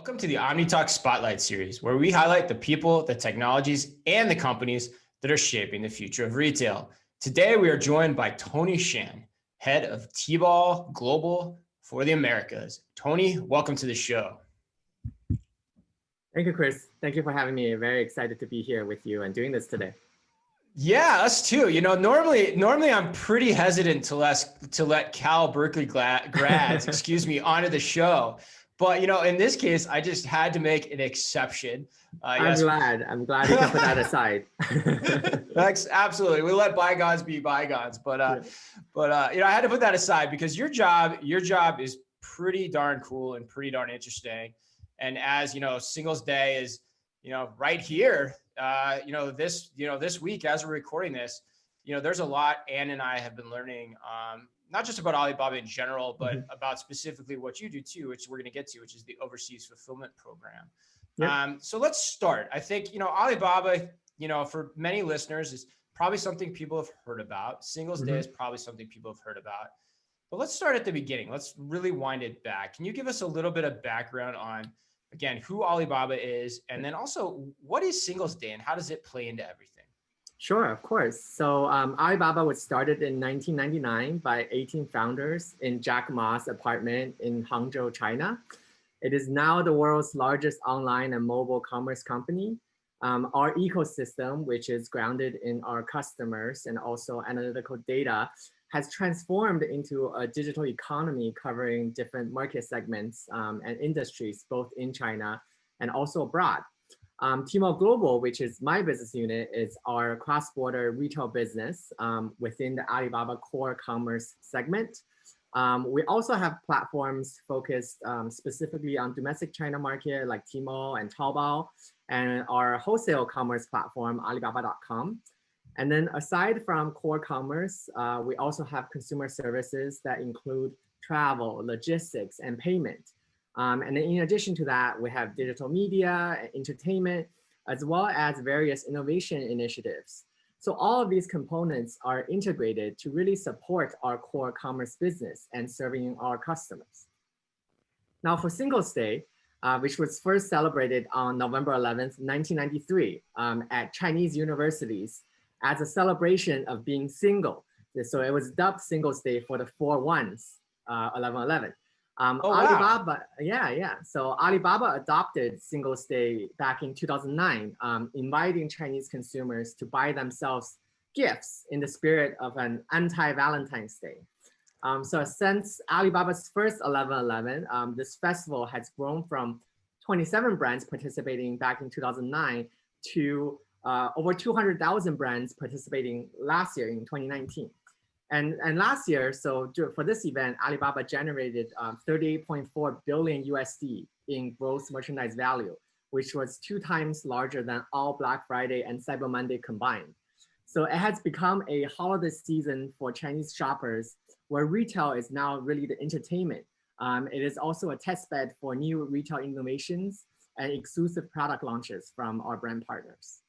Welcome to the Omni Talk Spotlight Series, where we highlight the people, the technologies, and the companies that are shaping the future of retail. Today, we are joined by Tony Shan, head of Tmall Global for the Americas. Tony, welcome to the show. Thank you, Chris. Thank you for having me. Very excited to be here with you and doing this today. Yeah, us too. You know, normally I'm pretty hesitant to let Cal Berkeley grads, excuse me, onto the show. But, you know, in this case, I just had to make an exception. I'm glad you can put that aside. Absolutely. We let bygones be bygones. But you know, I had to put that aside because your job is pretty darn cool and pretty darn interesting. And as, you know, Singles Day is, you know, right here, this week as we're recording this, you know, there's a lot Ann and I have been learning, not just about Alibaba in general, but about specifically what you do too, which we're going to get to, which is the overseas fulfillment program. Yep. So let's start. I think, you know, Alibaba, you know, for many listeners is probably something people have heard about. Singles Day is probably something people have heard about. But let's start at the beginning. Let's really wind it back. Can you give us a little bit of background on, again, who Alibaba is, and then also what is Singles Day and how does it play into everything? Sure, of course. So Alibaba was started in 1999 by 18 founders in Jack Ma's apartment in Hangzhou, China. It is now the world's largest online and mobile commerce company. Our ecosystem, which is grounded in our customers and also analytical data, has transformed into a digital economy covering different market segments and industries, both in China and also abroad. Tmall Global, which is my business unit, is our cross-border retail business within the Alibaba core commerce segment. We also have platforms focused specifically on domestic China market like Tmall and Taobao, and our wholesale commerce platform, Alibaba.com. And then aside from core commerce, we also have consumer services that include travel, logistics, and payment. And then in addition to that, we have digital media, entertainment, as well as various innovation initiatives. So all of these components are integrated to really support our core commerce business and serving our customers. Now for Singles Day, which was first celebrated on November 11th, 1993 at Chinese universities as a celebration of being single. So it was dubbed Singles Day for the 4 ones, 11/11. Alibaba, wow. So Alibaba adopted Singles Day back in 2009, inviting Chinese consumers to buy themselves gifts in the spirit of an anti-Valentine's Day. So since Alibaba's first 11/11, this festival has grown from 27 brands participating back in 2009 to over 200,000 brands participating last year in 2019. And last year, so for this event, Alibaba generated 38.4 billion USD in gross merchandise value, which was 2 times larger than all Black Friday and Cyber Monday combined. So it has become a holiday season for Chinese shoppers where retail is now really the entertainment. It is also a testbed for new retail innovations and exclusive product launches from our brand partners.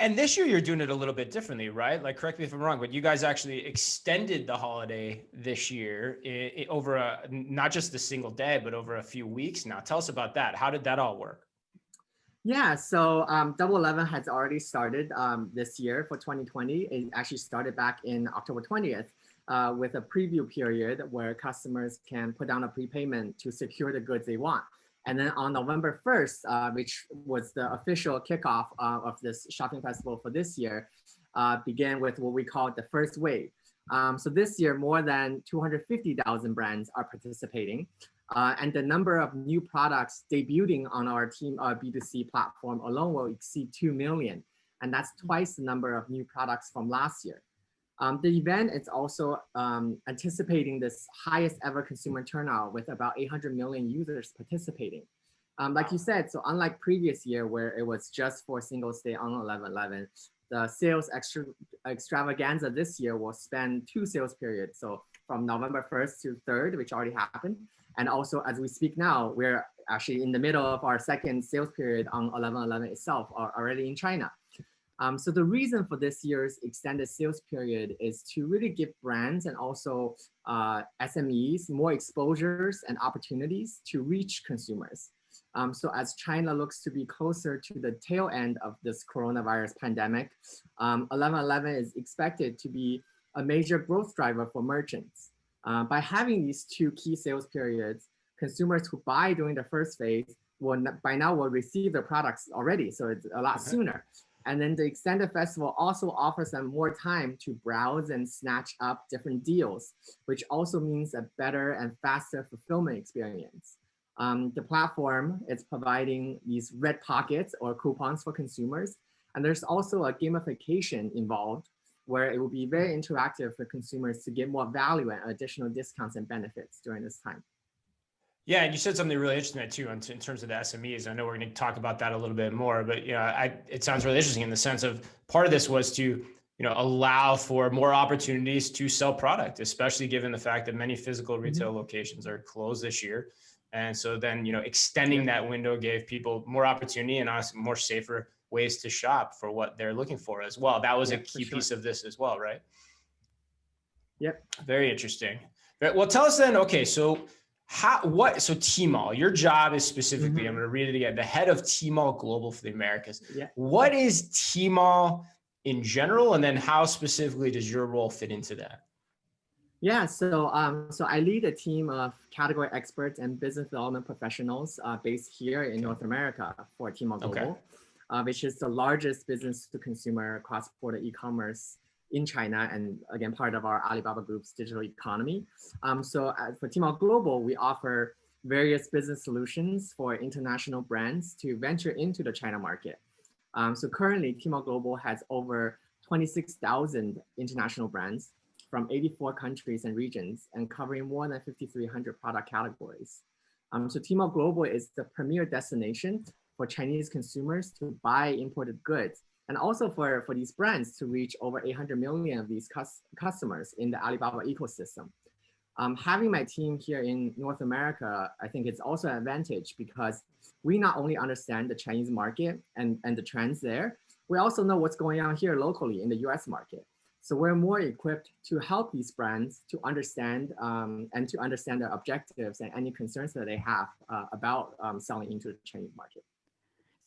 And this year you're doing it a little bit differently, right? Like, correct me if I'm wrong, but you guys actually extended the holiday this year over not just the single day, but over a few weeks now. Tell us about that. How did that all work? Yeah, so Double 11 has already started this year for 2020. It actually started back in October 20th with a preview period where customers can put down a prepayment to secure the goods they want. And then on November 1st, which was the official kickoff of this shopping festival for this year, began with what we call the first wave. So this year, more than 250,000 brands are participating. And the number of new products debuting on our team B2C platform alone will exceed 2 million. And that's twice the number of new products from last year. The event is also anticipating this highest ever consumer turnout with about 800 million users participating. Like you said, so unlike previous year where it was just for Singles Day on 11/11, the sales extravaganza this year will span 2 sales periods. So from November 1st to 3rd, which already happened. And also as we speak now, we're actually in the middle of our second sales period on 11/11 itself, already in China. So the reason for this year's extended sales period is to really give brands and also SMEs more exposures and opportunities to reach consumers. So as China looks to be closer to the tail end of this coronavirus pandemic, 11/11 is expected to be a major growth driver for merchants. By having these two key sales periods, consumers who buy during the first phase by now will receive their products already, so it's a lot sooner. And then the extended festival also offers them more time to browse and snatch up different deals, which also means a better and faster fulfillment experience. The platform is providing these red pockets or coupons for consumers. And there's also a gamification involved where it will be very interactive for consumers to get more value and additional discounts and benefits during this time. Yeah, and you said something really interesting there too in terms of the SMEs. I know we're going to talk about that a little bit more, but it sounds really interesting in the sense of part of this was to allow for more opportunities to sell product, especially given the fact that many physical retail locations are closed this year. And so then extending that window gave people more opportunity and honestly more safer ways to shop for what they're looking for as well. That was a key piece of this as well, right? Yep. Very interesting. Well, tell us then, okay, so Tmall, your job is specifically, I'm going to read it again, the head of Tmall Global for the Americas. Yeah. What is Tmall in general? And then how specifically does your role fit into that? Yeah, so I lead a team of category experts and business development professionals based here in North America for Tmall Global, which is the largest business to consumer cross-border e-commerce in China, and again, part of our Alibaba Group's digital economy. So for Tmall Global, we offer various business solutions for international brands to venture into the China market. So currently, Tmall Global has over 26,000 international brands from 84 countries and regions and covering more than 5,300 product categories. So Tmall Global is the premier destination for Chinese consumers to buy imported goods, and also for these brands to reach over 800 million of these customers in the Alibaba ecosystem. Having my team here in North America, I think it's also an advantage because we not only understand the Chinese market and the trends there, we also know what's going on here locally in the US market. So we're more equipped to help these brands to understand and to understand their objectives and any concerns that they have about selling into the Chinese market.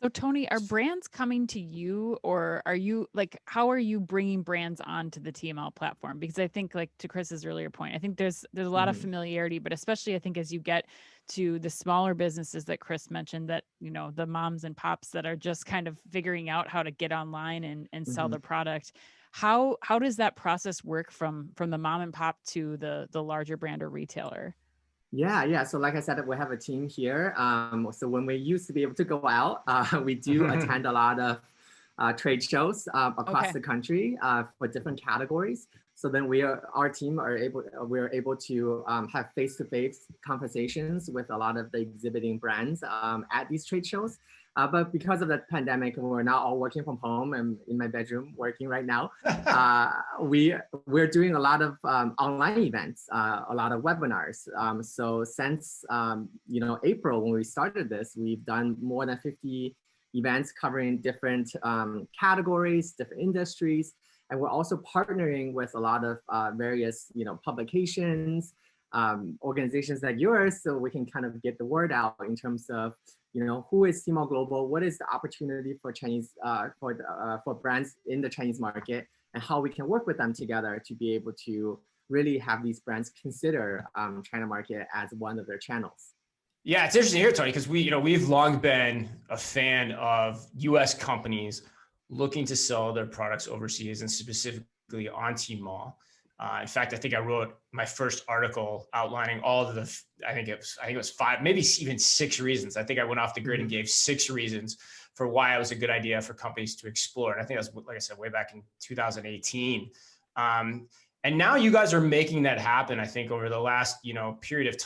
So Tony, are brands coming to you, or are you how are you bringing brands onto the TML platform? Because I think, like to Chris's earlier point, I think there's a lot of familiarity, but especially I think as you get to the smaller businesses that Chris mentioned, that the moms and pops that are just kind of figuring out how to get online and sell their product. How does that process work from the mom and pop to the larger brand or retailer? Yeah. So like I said, we have a team here. So when we used to be able to go out, we do attend a lot of trade shows across the country for different categories. So then our team we're able to have face-to-face conversations with a lot of the exhibiting brands at these trade shows. But because of the pandemic, we're now all working from home and in my bedroom working right now. We're doing a lot of online events, a lot of webinars. So since April when we started this, we've done more than 50 events covering different categories, different industries, and we're also partnering with a lot of various publications, organizations like yours, so we can kind of get the word out in terms of who is Tmall Global, what is the opportunity for Chinese for brands in the Chinese market, and how we can work with them together to be able to really have these brands consider China market as one of their channels. Yeah, it's interesting here, Tony, because we've long been a fan of U.S. companies looking to sell their products overseas and specifically on Tmall. In fact, I think I wrote my first article outlining all of I think it was 5, maybe even 6 reasons. I think I went off the grid and gave 6 reasons for why it was a good idea for companies to explore. And I think that was, like I said, way back in 2018. And now you guys are making that happen. I think over the last, short period of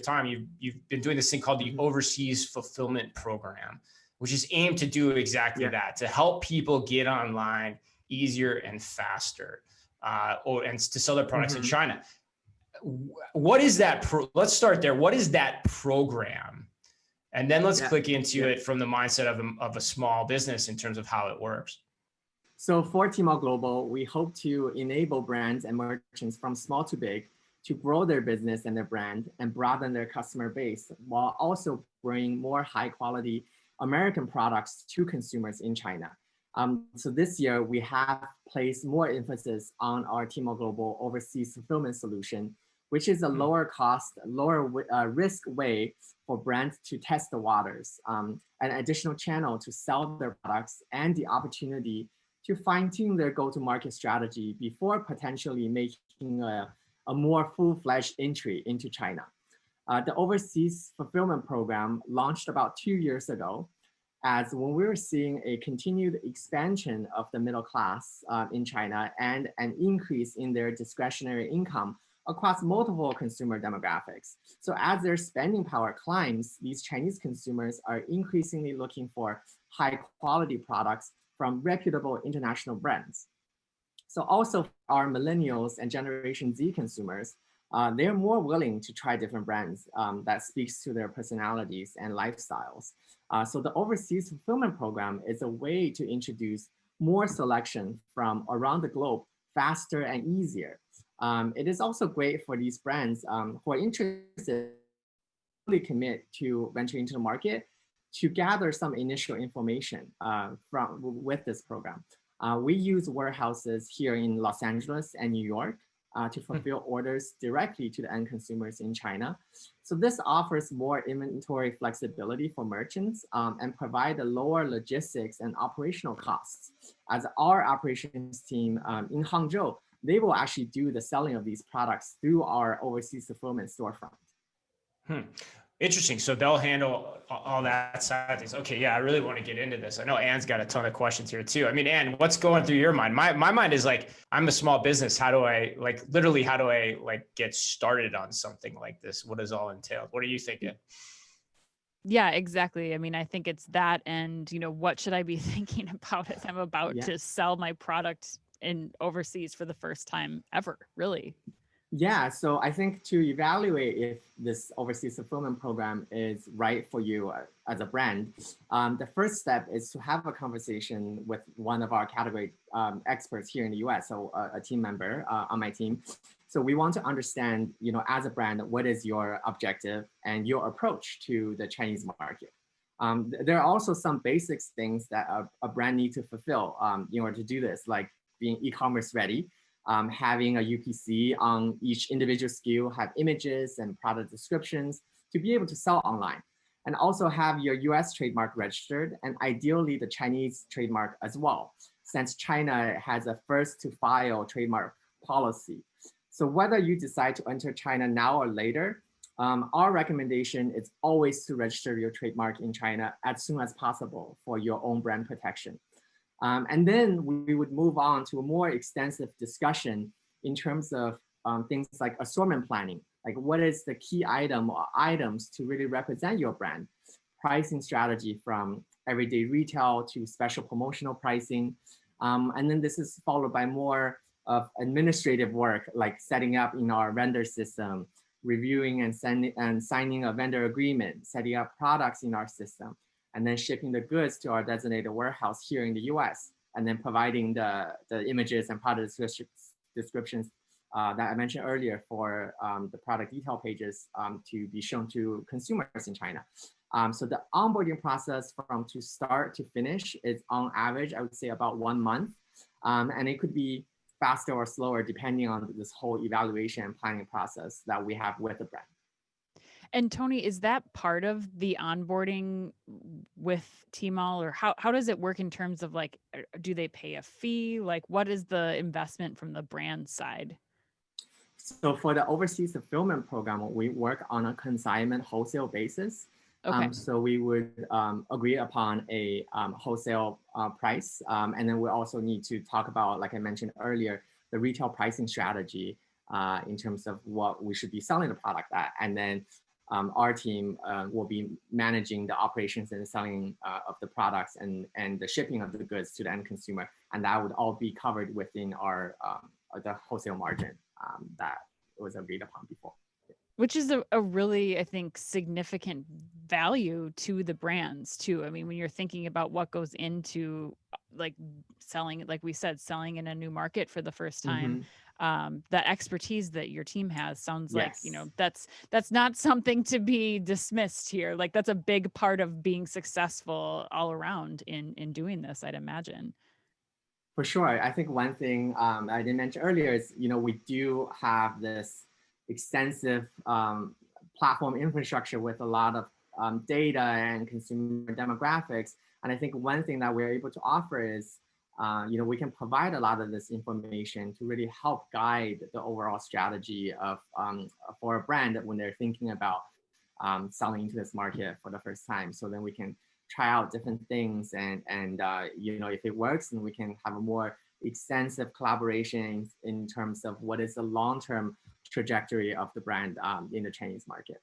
time, you've been doing this thing called the Overseas Fulfillment Program, which is aimed to do exactly that, to help people get online easier and faster. And to sell their products in China. What is that? Let's start there. What is that program? And then let's click into it from the mindset of a small business in terms of how it works. So for Tmall Global, we hope to enable brands and merchants from small to big to grow their business and their brand and broaden their customer base while also bringing more high quality American products to consumers in China. So this year, we have placed more emphasis on our Tmall Global overseas fulfillment solution, which is a lower cost, lower risk way for brands to test the waters, an additional channel to sell their products, and the opportunity to fine-tune their go-to-market strategy before potentially making a more full-fledged entry into China. The overseas fulfillment program launched about 2 years ago, as when we were seeing a continued expansion of the middle class in China and an increase in their discretionary income across multiple consumer demographics. So as their spending power climbs, these Chinese consumers are increasingly looking for high quality products from reputable international brands. So also our millennials and Generation Z consumers, they're more willing to try different brands that speaks to their personalities and lifestyles. So the overseas fulfillment program is a way to introduce more selection from around the globe faster and easier. It is also great for these brands who are interested to really commit to venturing into the market to gather some initial information with this program. We use warehouses here in Los Angeles and New York to fulfill orders directly to the end consumers in China. So this offers more inventory flexibility for merchants and provide a lower logistics and operational costs. As our operations team in Hangzhou, they will actually do the selling of these products through our overseas fulfillment storefront. Interesting. So they'll handle all that side of things. Okay, yeah, I really want to get into this. I know Anne's got a ton of questions here too. I mean, Anne, what's going through your mind? My mind is like, I'm a small business. How do I get started on something like this? What does all entail? What are you thinking? Yeah, exactly. I mean, I think it's that, and what should I be thinking about as I'm about to sell my product in overseas for the first time ever, really? Yeah, so I think to evaluate if this overseas fulfillment program is right for you as a brand, the first step is to have a conversation with one of our category experts here in the US, so a team member on my team. So we want to understand, as a brand, what is your objective and your approach to the Chinese market. There are also some basics things that a brand needs to fulfill in order to do this, like being e-commerce ready. Having a UPC on each individual SKU, have images and product descriptions to be able to sell online. And also have your US trademark registered, and ideally the Chinese trademark as well, since China has a first to file trademark policy. So whether you decide to enter China now or later, our recommendation is always to register your trademark in China as soon as possible for your own brand protection. And then we would move on to a more extensive discussion in terms of things like assortment planning, like what is the key item or items to really represent your brand, pricing strategy from everyday retail to special promotional pricing. And then this is followed by more of administrative work, like setting up in our vendor system, reviewing and signing a vendor agreement, setting up products in our system, and then shipping the goods to our designated warehouse here in the US, and then providing the images and product descriptions that I mentioned earlier for the product detail pages to be shown to consumers in China. So the onboarding process from to start to finish is on average, I would say about 1 month. And it could be faster or slower depending on this whole evaluation and planning process that we have with the brand. And Tony, is that part of the onboarding with Tmall, or how does it work in terms of like, do they pay a fee? Like, what is the investment from the brand side? So for the overseas fulfillment program, we work on a consignment wholesale basis. Okay. So we would agree upon a wholesale price. And then we also need to talk about, like I mentioned earlier, the retail pricing strategy in terms of what we should be selling the product at. And then our team will be managing the operations and selling of the products and the shipping of the goods to the end consumer. And that would all be covered within our the wholesale margin that was agreed upon before. Which is a really, I think, significant value to the brands too. I mean, when you're thinking about what goes into like selling, like we said, selling in a new market for the first time, that expertise that your team has sounds like, you know, that's not something to be dismissed here. Like that's a big part of being successful all around in doing this, I'd imagine. For sure. I think one thing I didn't mention earlier is, you know, we do have this extensive platform infrastructure with a lot of data and consumer demographics. And I think one thing that we're able to offer is, you know, we can provide a lot of this information to really help guide the overall strategy of for a brand when they're thinking about selling into this market for the first time. So then we can try out different things and you know, if it works, then we can have a more extensive collaboration in terms of what is the long-term trajectory of the brand in the Chinese market.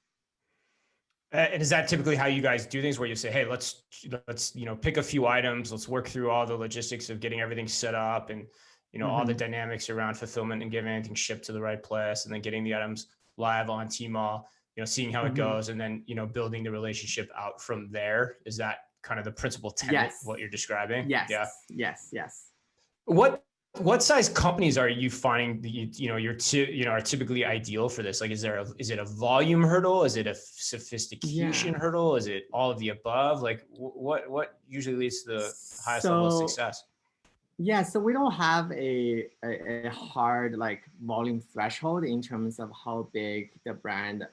And is that typically how you guys do things, where you say, hey, let's you know, pick a few items, let's work through all the logistics of getting everything set up and, you know, all the dynamics around fulfillment and getting anything shipped to the right place, and then getting the items live on Tmall, you know, seeing how it goes, and then, you know, building the relationship out from there? Is that kind of the principal tenet of what you're describing? Yes. Yeah. Yes. What size companies are you finding that you know, are typically ideal for this? Like, is it a volume hurdle? Is it a sophistication hurdle? Is it all of the above? Like, what usually leads to the highest level of success? Yeah, so we don't have a hard like volume threshold in terms of how big the brand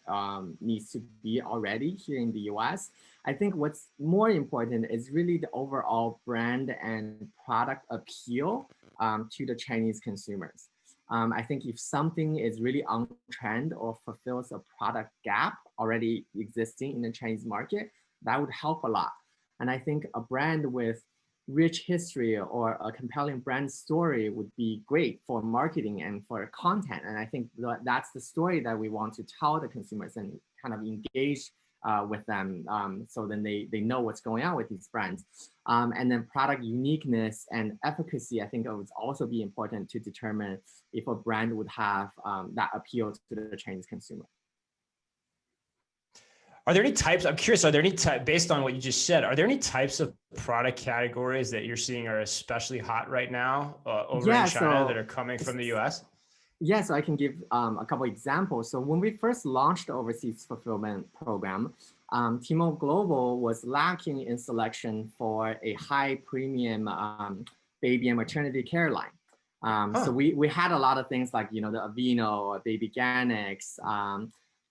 needs to be already here in the US. I think what's more important is really the overall brand and product appeal to the Chinese consumers. I think if something is really on trend or fulfills a product gap already existing in the Chinese market, that would help a lot. And I think a brand with rich history or a compelling brand story would be great for marketing and for content. And I think that's the story that we want to tell the consumers and kind of engage with them, so then they know what's going on with these brands. And then product uniqueness and efficacy, I think it would also be important to determine if a brand would have that appeal to the Chinese consumer. Are there any types, I'm curious, based on what you just said, are there any types of product categories that you're seeing are especially hot right now over in China that are coming from the US? Yeah, so I can give a couple examples. So when we first launched the overseas fulfillment program, Tmall Global was lacking in selection for a high premium baby and maternity care line. So we had a lot of things like, you know, the Aveeno, Baby Organics,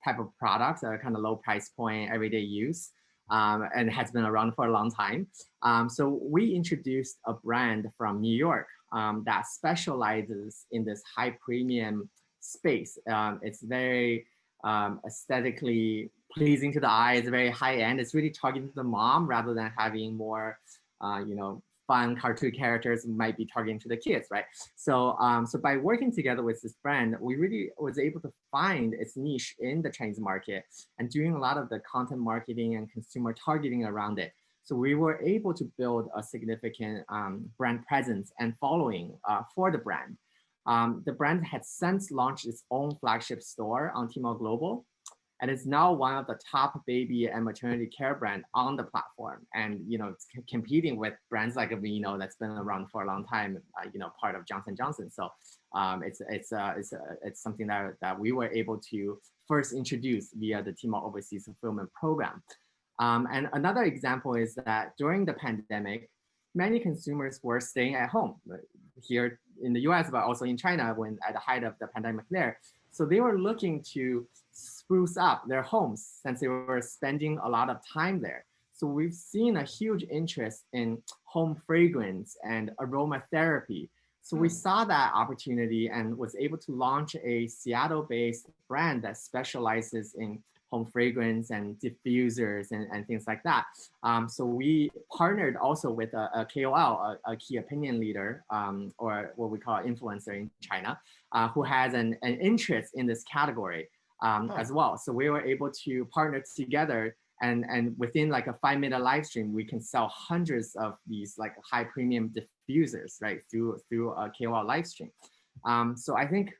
type of products that are kind of low price point, everyday use, and has been around for a long time. So we introduced a brand from New York that specializes in this high premium space. It's very aesthetically pleasing to the eye. It's very high end. It's really targeting the mom rather than having more, you know, fun cartoon characters might be targeting to the kids, right? So, so by working together with this brand, we really was able to find its niche in the Chinese market and doing a lot of the content marketing and consumer targeting around it. So we were able to build a significant brand presence and following for the brand. The brand had since launched its own flagship store on Tmall Global, and it's now one of the top baby and maternity care brand on the platform. And, you know, it's competing with brands like Aveeno that's been around for a long time, you know, part of Johnson & Johnson. So it's something that we were able to first introduce via the Tmall Overseas Fulfillment Program. And another example is that during the pandemic, many consumers were staying at home here in the US, but also in China when at the height of the pandemic there. So they were looking to spruce up their homes since they were spending a lot of time there. So we've seen a huge interest in home fragrance and aromatherapy. So we saw that opportunity and was able to launch a Seattle-based brand that specializes in home fragrance and diffusers and things like that. So we partnered also with a KOL, a key opinion leader, or what we call influencer in China, who has an interest in this category as well. So we were able to partner together, and within like a 5-minute live stream, we can sell hundreds of these like high premium diffusers, right, through a KOL live stream. So I think,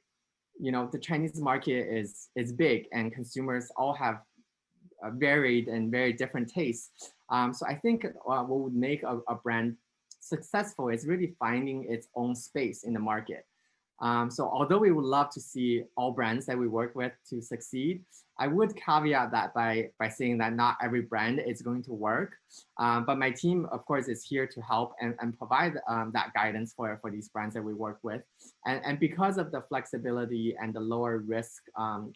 you know, the Chinese market is big, and consumers all have varied and very different tastes. So I think what would make a brand successful is really finding its own space in the market. So although we would love to see all brands that we work with to succeed, I would caveat that by saying that not every brand is going to work. But my team, of course, is here to help and provide that guidance for these brands that we work with. And because of the flexibility and the lower risk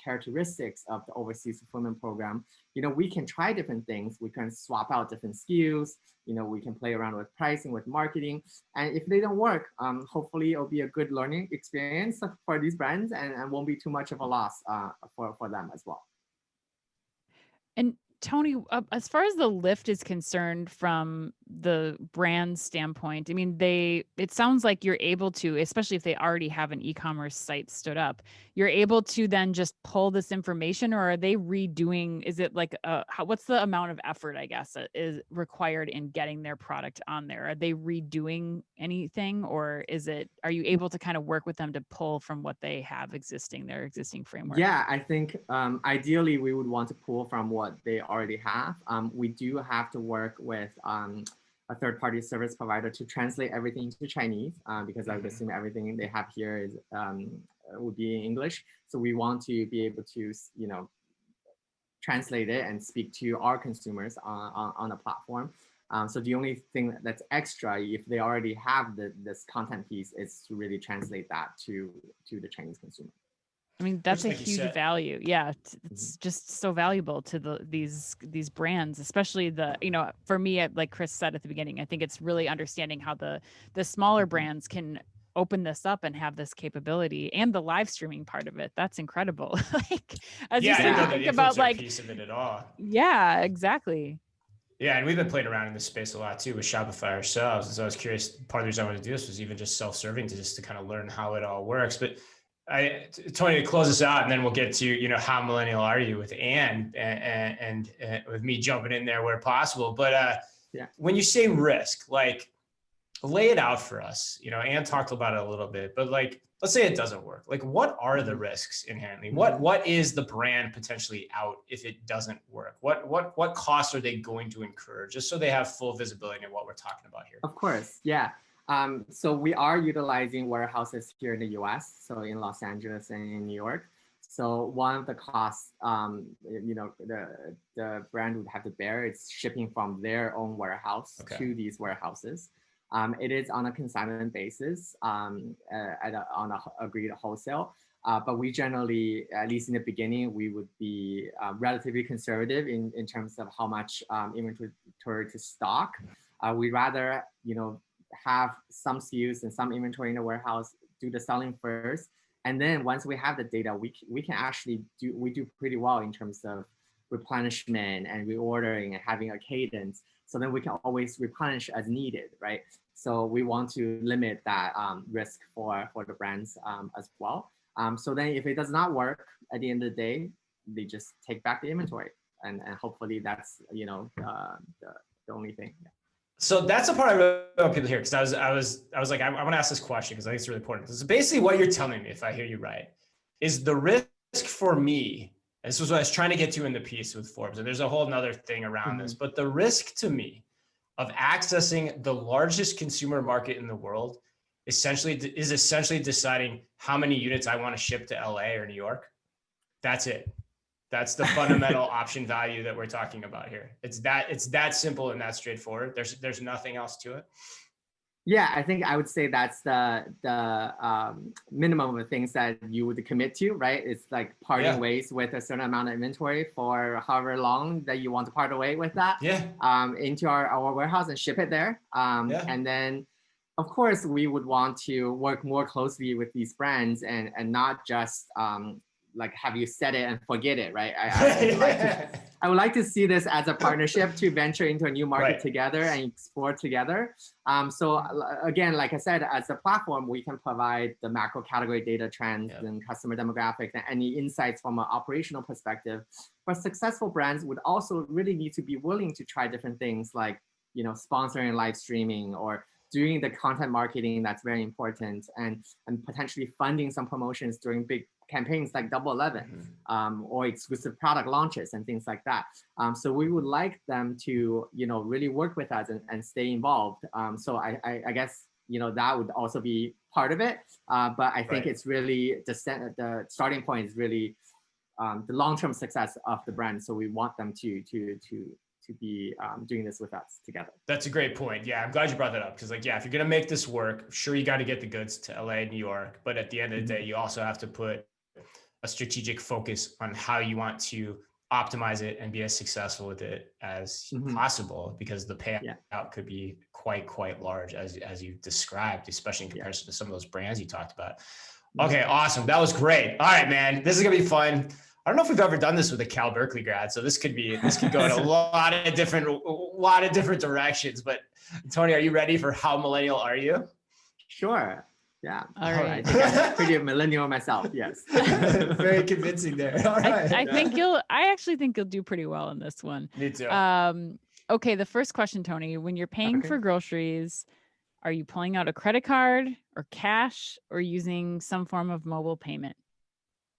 characteristics of the overseas fulfillment program, we can try different things. We can swap out different SKUs. We can play around with pricing, with marketing. And if they don't work, hopefully it'll be a good learning experience for these brands and won't be too much of a loss for them as well. And Tony, as far as the lift is concerned from the brand standpoint, I mean, it sounds like you're able to, especially if they already have an e-commerce site stood up, you're able to then just pull this information, or are they redoing, is it like, what's the amount of effort, I guess, is required in getting their product on there? Are they redoing anything, or are you able to kind of work with them to pull from what they have their existing framework? Yeah, I think ideally we would want to pull from what they already have. We do have to work with a third-party service provider to translate everything to Chinese because I would assume everything they have here would be in English. So we want to be able to, translate it and speak to our consumers on the platform. So the only thing that's extra, if they already have this content piece, is to really translate that to the Chinese consumer. I mean, that's a huge value. Yeah, it's just so valuable to these brands, especially for me, like Chris said at the beginning, I think it's really understanding how the smaller brands can open this up and have this capability, and the live streaming part of it. That's incredible. I didn't know the influencer piece of it at all. Yeah, exactly. Yeah, and we've been playing around in this space a lot too with Shopify ourselves. And so I was curious, part of the reason I wanted to do this was even just self-serving to kind of learn how it all works. But Tony, to close us out, and then we'll get to, how millennial are you with Anne and with me jumping in there where possible. But when you say risk, lay it out for us. Anne talked about it a little bit, but let's say it doesn't work. What are the risks inherently? What is the brand potentially out if it doesn't work? What costs are they going to incur, just so they have full visibility in what we're talking about here? Of course, yeah. So we are utilizing warehouses here in the US, so in Los Angeles and in New York. So one of the costs, the brand would have to bear is shipping from their own warehouse to these warehouses. It is on a consignment basis on a agreed wholesale. But we generally, at least in the beginning, we would be relatively conservative in terms of how much inventory to stock. We'd rather, have some SKUs and some inventory in the warehouse, do the selling first. And then once we have the data, we can actually do pretty well in terms of replenishment and reordering and having a cadence. So then we can always replenish as needed, right? So we want to limit that risk for the brands as well. So then if it does not work at the end of the day, they just take back the inventory. And hopefully that's, the only thing. Yeah. So that's the part I really want people to hear, because I was like, I want to ask this question because I think it's really important. Because basically what you're telling me, if I hear you right, is the risk for me, and this was what I was trying to get to in the piece with Forbes, and there's a whole nother thing around this, but the risk to me of accessing the largest consumer market in the world is essentially deciding how many units I want to ship to LA or New York. That's it. That's the fundamental option value that we're talking about here. It's that simple and that straightforward. There's nothing else to it. Yeah, I think I would say that's the minimum of things that you would commit to, right? It's like parting ways with a certain amount of inventory for however long that you want to part away with that. Into our warehouse and ship it there. And then, of course, we would want to work more closely with these brands and not just have you set it and forget it, right? I would like to see this as a partnership to venture into a new market together and explore together. So again, like I said, as a platform, we can provide the macro category data trends and customer demographics and any insights from an operational perspective. But successful brands would also really need to be willing to try different things like, sponsoring live streaming or doing the content marketing that's very important and potentially funding some promotions during big campaigns like Double 11, or exclusive product launches and things like that. So we would like them to, really work with us and stay involved. So I guess, that would also be part of it. But I think it's really the starting point is really the long-term success of the brand. So we want them to be doing this with us together. That's a great point. Yeah, I'm glad you brought that up because, if you're gonna make this work, sure, you got to get the goods to LA, New York, but at the end of the day, you also have to put a strategic focus on how you want to optimize it and be as successful with it as possible, because the payout could be quite large as you described, especially in comparison to some of those brands you talked about. Okay, awesome. That was great. All right, man, this is gonna be fun. I don't know if we've ever done this with a Cal Berkeley grad, so this could go in a lot of different directions. But Tony, are you ready for how millennial are you? Sure. Yeah. All right. I think I'm pretty millennial myself. Yes. Very convincing there. All right. I actually think you'll do pretty well in this one. Me too. Okay. The first question, Tony, when you're paying for groceries, are you pulling out a credit card or cash or using some form of mobile payment?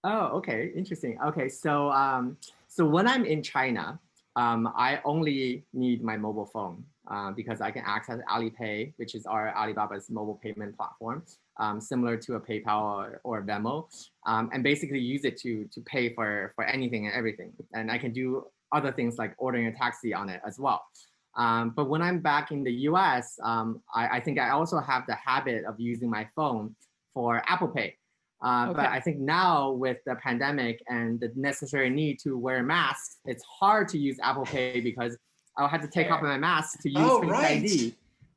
Oh, okay. Interesting. Okay. So, so when I'm in China, I only need my mobile phone because I can access Alipay, which is our Alibaba's mobile payment platform, similar to a PayPal or Venmo, and basically use it to pay for anything and everything. And I can do other things like ordering a taxi on it as well. But when I'm back in the US, I think I also have the habit of using my phone for Apple Pay. But I think now with the pandemic and the necessary need to wear masks, it's hard to use Apple Pay because I'll have to take off my mask to use Face ID,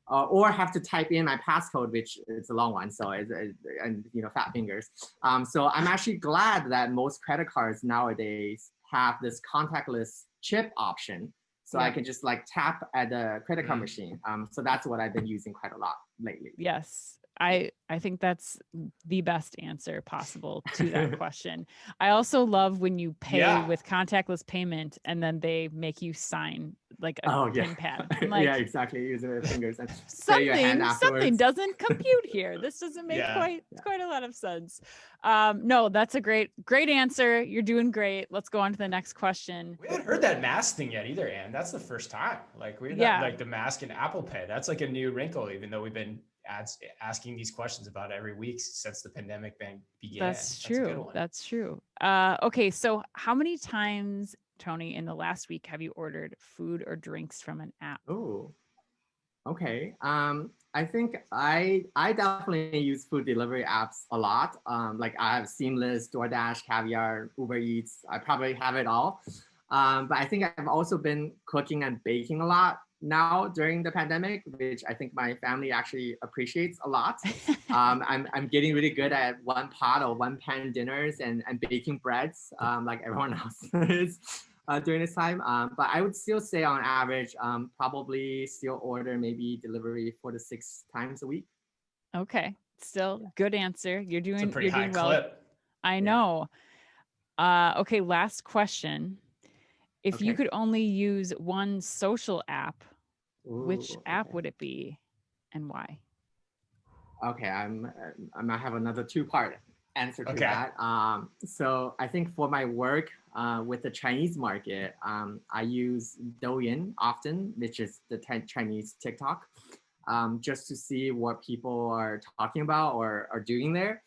or have to type in my passcode, which is a long one. So and fat fingers. So I'm actually glad that most credit cards nowadays have this contactless chip option. So I can just tap at the credit card machine. So that's what I've been using quite a lot lately. Yes. I think that's the best answer possible to that question. I also love when you pay with contactless payment and then they make you sign like a pin pad. Yeah, exactly. Using your fingers and something doesn't compute here. This doesn't make quite a lot of sense. No, that's a great answer. You're doing great. Let's go on to the next question. We haven't heard that mask thing yet either, Anne. That's the first time. We're not the mask and Apple Pay. That's like a new wrinkle, even though we've been asking these questions about every week since the pandemic began. That's true. That's true. Okay, so how many times, Tony, in the last week have you ordered food or drinks from an app? Oh, okay. I think I definitely use food delivery apps a lot. I have Seamless, DoorDash, Caviar, Uber Eats. I probably have it all. But I think I've also been cooking and baking a lot now during the pandemic, which I think my family actually appreciates a lot. I'm getting really good at one pot or one pan dinners and baking breads like everyone else is during this time. But I would still say on average, probably still order maybe delivery 4 to 6 times a week. Okay, still good answer. You're doing pretty high well. Clip. I know. Okay, last question. If you could only use one social app, which app would it be and why? Okay, I might have another 2-part answer to that. So I think for my work with the Chinese market, I use Douyin often, which is the Chinese TikTok, just to see what people are talking about or are doing there.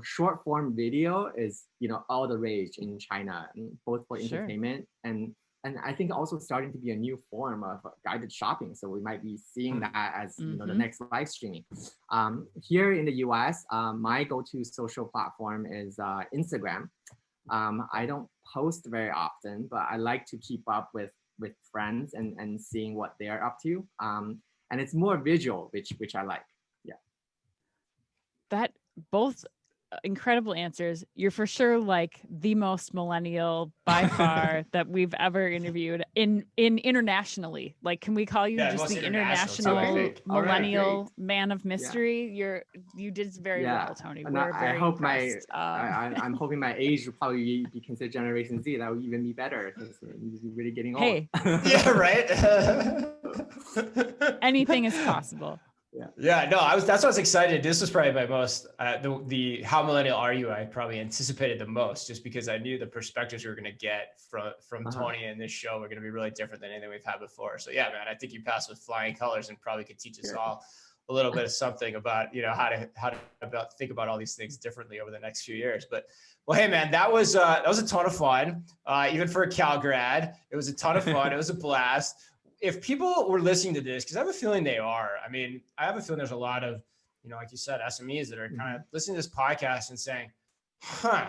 Short form video is all the rage in China, both for entertainment and I think also starting to be a new form of guided shopping. So we might be seeing that as the next live streaming. Here in the US, my go-to social platform is Instagram. I don't post very often, but I like to keep up with friends and seeing what they're up to. And it's more visual, which I like. Yeah. That both incredible answers. You're for sure the most millennial by far that we've ever interviewed in internationally. Can we call you just the international millennial man of mystery? You did very well, Tony. And I hope impressed. I'm hoping my age will probably be considered Generation Z. That would even be better because you're really getting old. Hey. Yeah, right. Anything is possible. Yeah, no, that's what I was excited. This was probably my most, the how millennial are you? I probably anticipated the most, just because I knew the perspectives we were going to get from Tony and this show were going to be really different than anything we've had before. So yeah, man, I think you passed with flying colors and probably could teach us all a little bit of something about, how to think about all these things differently over the next few years. But well, hey man, that was a ton of fun. Even for a Cal grad, it was a ton of fun. It was a blast. If people were listening to this, because I have a feeling they are. I mean, I have a feeling there's a lot of, like you said, SMEs that are kind of listening to this podcast and saying, huh.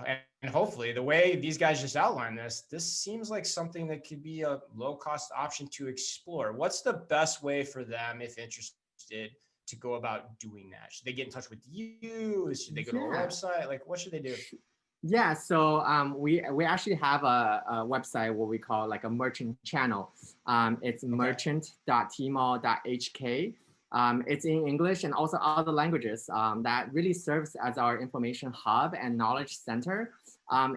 And hopefully the way these guys just outlined this seems like something that could be a low-cost option to explore. What's the best way for them, if interested, to go about doing that? Should they get in touch with you? Should they go to a website? Like, what should they do? Yeah, so we actually have a website, what we call like a merchant channel. It's merchant.tmall.hk. It's in English and also other languages that really serves as our information hub and knowledge center.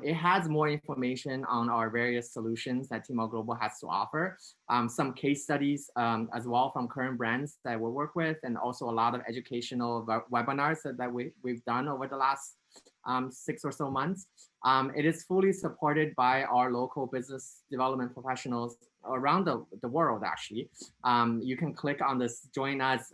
It has more information on our various solutions that Tmall Global has to offer. Some case studies as well from current brands that we work with, and also a lot of educational webinars that we've done over the last 6 or so months. It is fully supported by our local business development professionals around the world, actually. You can click on this Join Us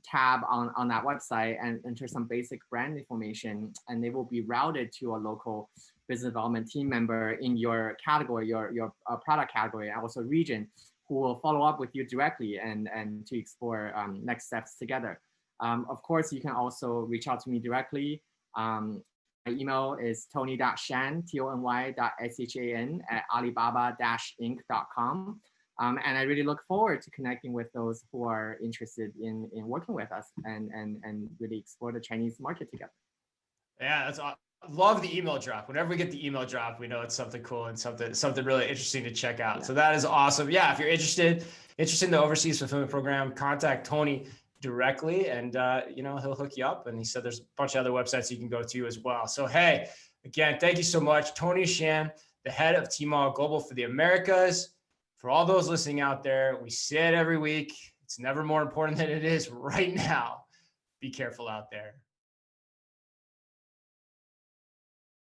tab on that website and enter some basic brand information, and they will be routed to a local business development team member in your category, your product category, and also region, who will follow up with you directly and to explore next steps together. Of course, you can also reach out to me directly. My email is tony.shan, tony.shan @alibaba-inc.com. And I really look forward to connecting with those who are interested in working with us and really explore the Chinese market together. Yeah, that's awesome. Love the email drop. Whenever we get the email drop, we know it's something cool and something really interesting to check out. So that is awesome. Yeah, if you're interested in the overseas fulfillment program, contact Tony directly, and he'll hook you up. And he said there's a bunch of other websites you can go to as well. So hey, again, thank you so much, Tony Shan, the head of Tmall Global for the Americas. For all those listening out there, we say it every week. It's never more important than it is right now. Be careful out there.